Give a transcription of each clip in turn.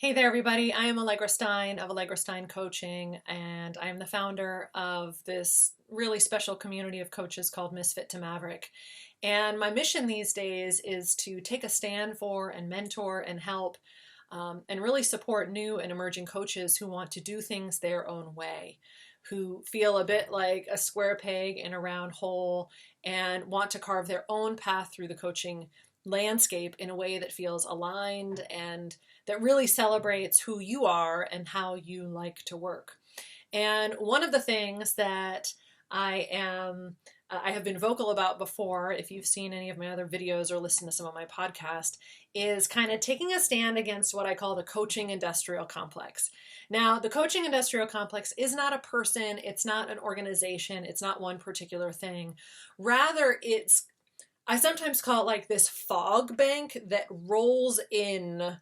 Hey there, everybody. I am Allegra Stein of Allegra Stein Coaching, and I am the founder of this really special community of coaches called Misfit to Maverick. And my mission these days is to take a stand for and mentor and help and really support new and emerging coaches who want to do things their own way, who feel a bit like a square peg in a round hole and want to carve their own path through the coaching landscape in a way that feels aligned and that really celebrates who you are and how you like to work. And one of the things that I have been vocal about before, if you've seen any of my other videos or listened to some of my podcast, is kind of taking a stand against what I call the coaching industrial complex. Now, the coaching industrial complex is not a person, it's not an organization, it's not one particular thing. Rather, I sometimes call it like this fog bank that rolls in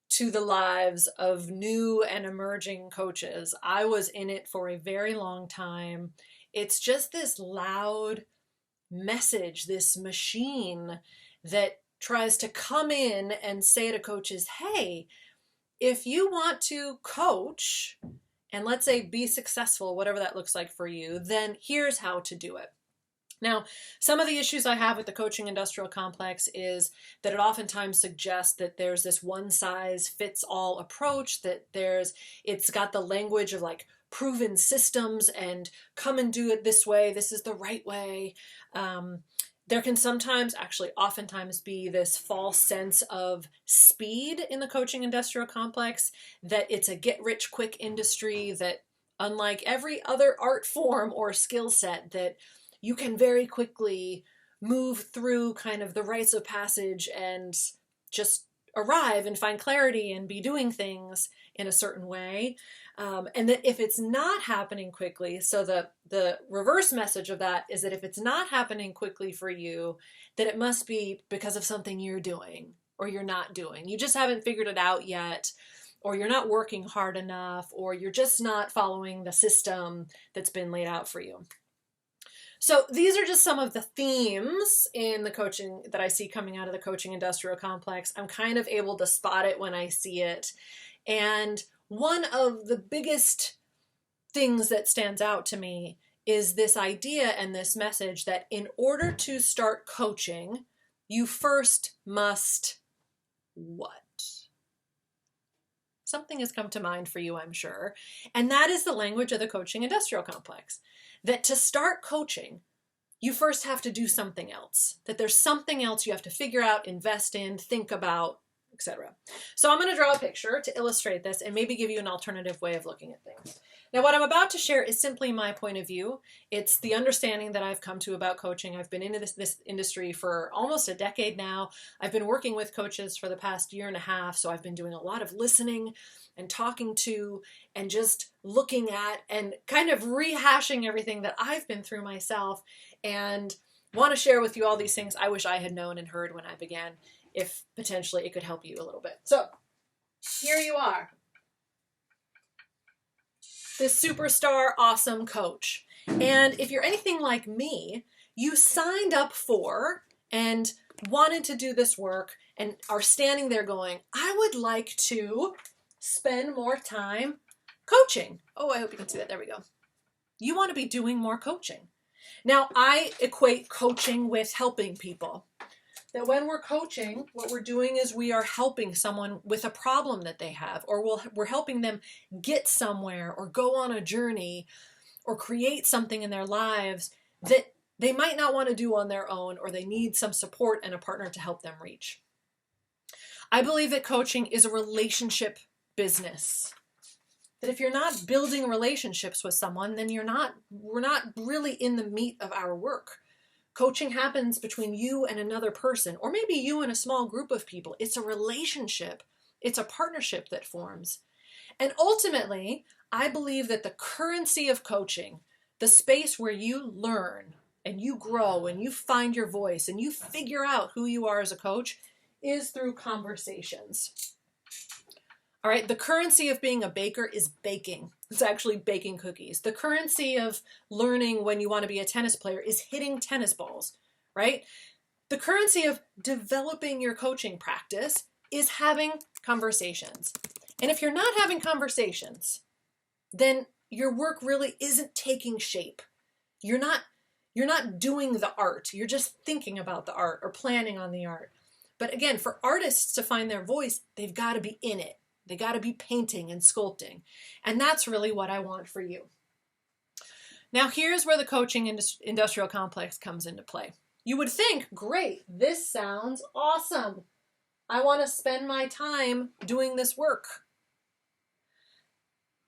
to the lives of new and emerging coaches. I was in it for a very long time. It's just this loud message, this machine that tries to come in and say to coaches, hey, if you want to coach and let's say be successful, whatever that looks like for you, then here's how to do it. Now, some of the issues I have with the coaching industrial complex is that it oftentimes suggests that there's this one-size-fits-all approach, that it's got the language of like proven systems and come and do it this way, this is the right way. There can oftentimes be this false sense of speed in the coaching industrial complex, that it's a get-rich-quick industry, that unlike every other art form or skill set, that you can very quickly move through kind of the rites of passage and just arrive and find clarity and be doing things in a certain way. And that if it's not happening quickly, so the reverse message of that is that if it's not happening quickly for you, that it must be because of something you're doing or you're not doing. You just haven't figured it out yet, or you're not working hard enough, or you're just not following the system that's been laid out for you. So these are just some of the themes in the coaching that I see coming out of the coaching industrial complex. I'm kind of able to spot it when I see it. And one of the biggest things that stands out to me is this idea and this message that in order to start coaching, you first must what? Something has come to mind for you, I'm sure. And that is the language of the coaching industrial complex. That to start coaching, you first have to do something else. That there's something else you have to figure out, invest in, think about, etc. So I'm going to draw a picture to illustrate this and maybe give you an alternative way of looking at things. Now, what I'm about to share is simply my point of view. It's the understanding that I've come to about coaching. I've been into this industry for almost a decade now. I've been working with coaches for the past year and a half, so I've been doing a lot of listening and talking to and just looking at and kind of rehashing everything that I've been through myself, and want to share with you all these things I wish I had known and heard when I began, if potentially it could help you a little bit. So here you are. This superstar, awesome coach. And if you're anything like me, you signed up for and wanted to do this work and are standing there going, I would like to spend more time coaching. Oh, I hope you can see that. There we go. You want to be doing more coaching. Now, I equate coaching with helping people. That when we're coaching, what we're doing is we are helping someone with a problem that they have, or we're helping them get somewhere or go on a journey or create something in their lives that they might not want to do on their own, or they need some support and a partner to help them reach. I believe that coaching is a relationship business. That if you're not building relationships with someone, then we're not really in the meat of our work. Coaching happens between you and another person, or maybe you and a small group of people. It's a relationship. It's a partnership that forms. And ultimately, I believe that the currency of coaching, the space where you learn and you grow and you find your voice and you figure out who you are as a coach, is through conversations. All right, the currency of being a baker is baking. It's actually baking cookies. The currency of learning when you want to be a tennis player is hitting tennis balls, right? The currency of developing your coaching practice is having conversations. And if you're not having conversations, then your work really isn't taking shape. You're not doing the art. You're just thinking about the art or planning on the art. But again, for artists to find their voice, they've got to be in it. They got to be painting and sculpting. And that's really what I want for you. Now, here's where the coaching industrial complex comes into play. You would think, great, this sounds awesome. I want to spend my time doing this work.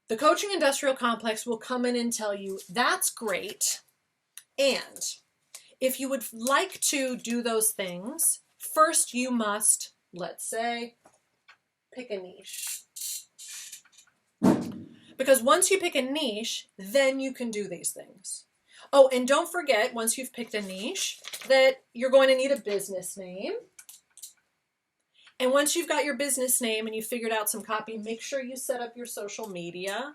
The coaching industrial complex will come in and tell you, that's great. And if you would like to do those things, first you must, let's say, pick a niche. Because once you pick a niche, then you can do these things. Oh, and don't forget, once you've picked a niche, that you're going to need a business name. And once you've got your business name and you figured out some copy, make sure you set up your social media.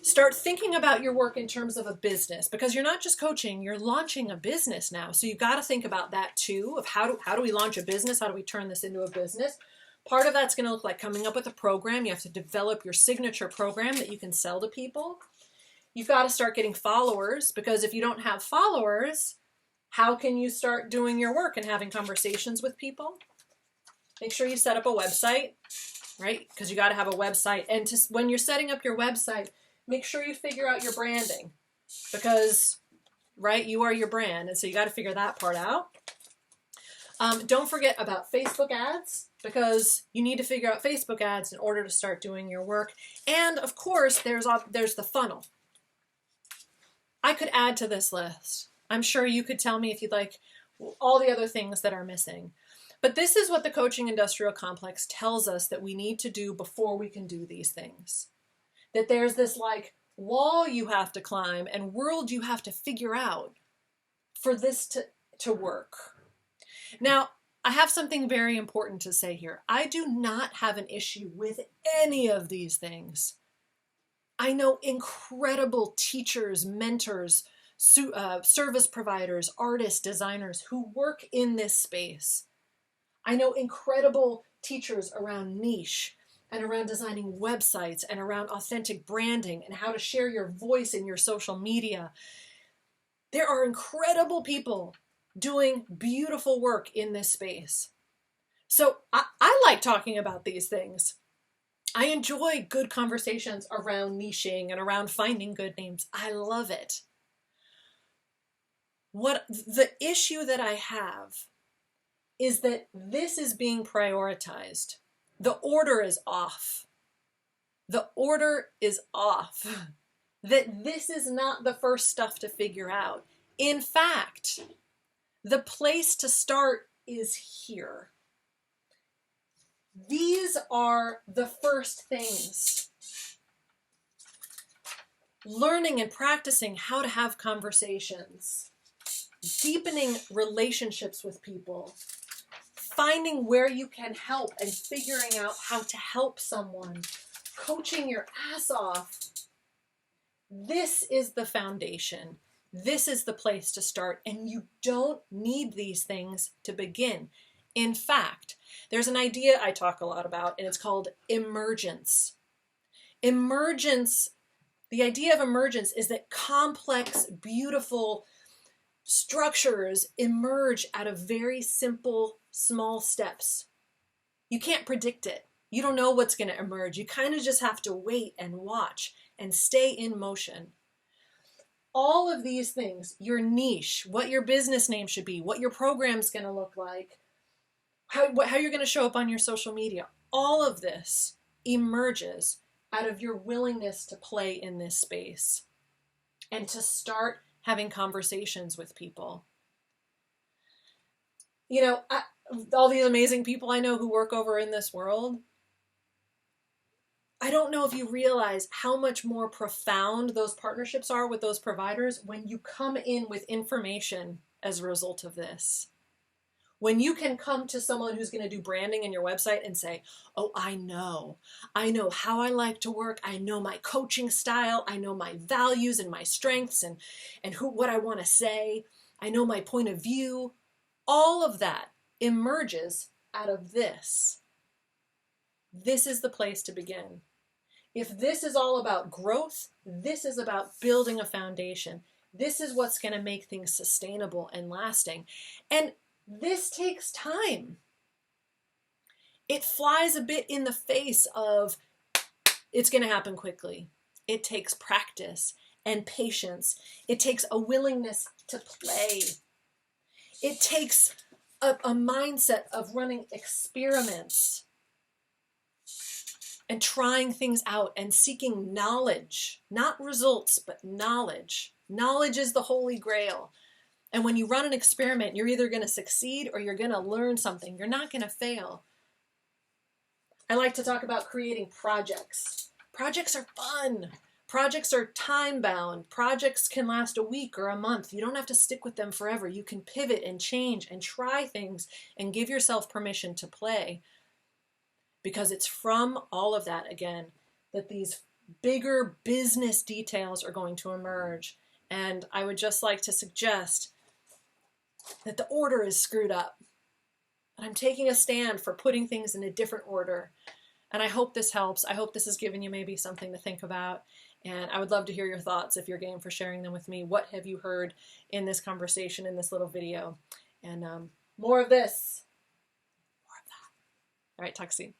Start thinking about your work in terms of a business, because you're not just coaching, you're launching a business now. So you've got to think about that too, of how do we launch a business? How do we turn this into a business? Part of that's going to look like coming up with a program. You have to develop your signature program that you can sell to people. You've got to start getting followers, because if you don't have followers, how can you start doing your work and having conversations with people? Make sure you set up a website, right? Because you got to have a website. And when you're setting up your website, make sure you figure out your branding, because, right, you are your brand. And so you got to figure that part out. Don't forget about Facebook ads, because you need to figure out Facebook ads in order to start doing your work. And of course, there's the funnel. I could add to this list. I'm sure you could tell me if you'd like all the other things that are missing. But this is what the coaching industrial complex tells us that we need to do before we can do these things. That there's this like wall you have to climb and world you have to figure out for this to work. Now, I have something very important to say here. I do not have an issue with any of these things. I know incredible teachers, mentors, service providers, artists, designers who work in this space. I know incredible teachers around niche and around designing websites and around authentic branding and how to share your voice in your social media. There are incredible people doing beautiful work in this space. So I like talking about these things. I enjoy good conversations around niching and around finding good names. I love it. What the issue that I have is that this is being prioritized. The order is off. The order is off. That this is not the first stuff to figure out. In fact, the place to start is here. These are the first things. Learning and practicing how to have conversations, deepening relationships with people, finding where you can help and figuring out how to help someone, coaching your ass off. This is the foundation. This is the place to start, and you don't need these things to begin. In fact, there's an idea I talk a lot about, and it's called emergence. Emergence, the idea of emergence is that complex, beautiful structures emerge out of very simple, small steps. You can't predict it. You don't know what's going to emerge. You kind of just have to wait and watch and stay in motion. All of these things, your niche, what your business name should be, what your program's going to look like, how you're going to show up on your social media, all of this emerges out of your willingness to play in this space and to start having conversations with people. You know, all these amazing people I know who work over in this world, I don't know if you realize how much more profound those partnerships are with those providers when you come in with information as a result of this. When you can come to someone who's going to do branding in your website and say, oh, I know how I like to work. I know my coaching style. I know my values and my strengths and what I want to say. I know my point of view. All of that emerges out of this. this is the place to begin. If this is all about growth, this is about building a foundation. This is what's going to make things sustainable and lasting. And this takes time. It flies a bit in the face of it's going to happen quickly. It takes practice and patience. It takes a willingness to play. It takes a mindset of running experiments and trying things out and seeking knowledge, not results, but knowledge. Knowledge is the holy grail. And when you run an experiment, you're either going to succeed or you're going to learn something. You're not going to fail. I like to talk about creating projects. Projects are fun. Projects are time-bound. Projects can last a week or a month. You don't have to stick with them forever. You can pivot and change and try things and give yourself permission to play. Because it's from all of that, again, that these bigger business details are going to emerge. And I would just like to suggest that the order is screwed up. And I'm taking a stand for putting things in a different order. And I hope this helps. I hope this has given you maybe something to think about. And I would love to hear your thoughts if you're game for sharing them with me. What have you heard in this conversation, in this little video? And more of this. More of that. All right, talk soon.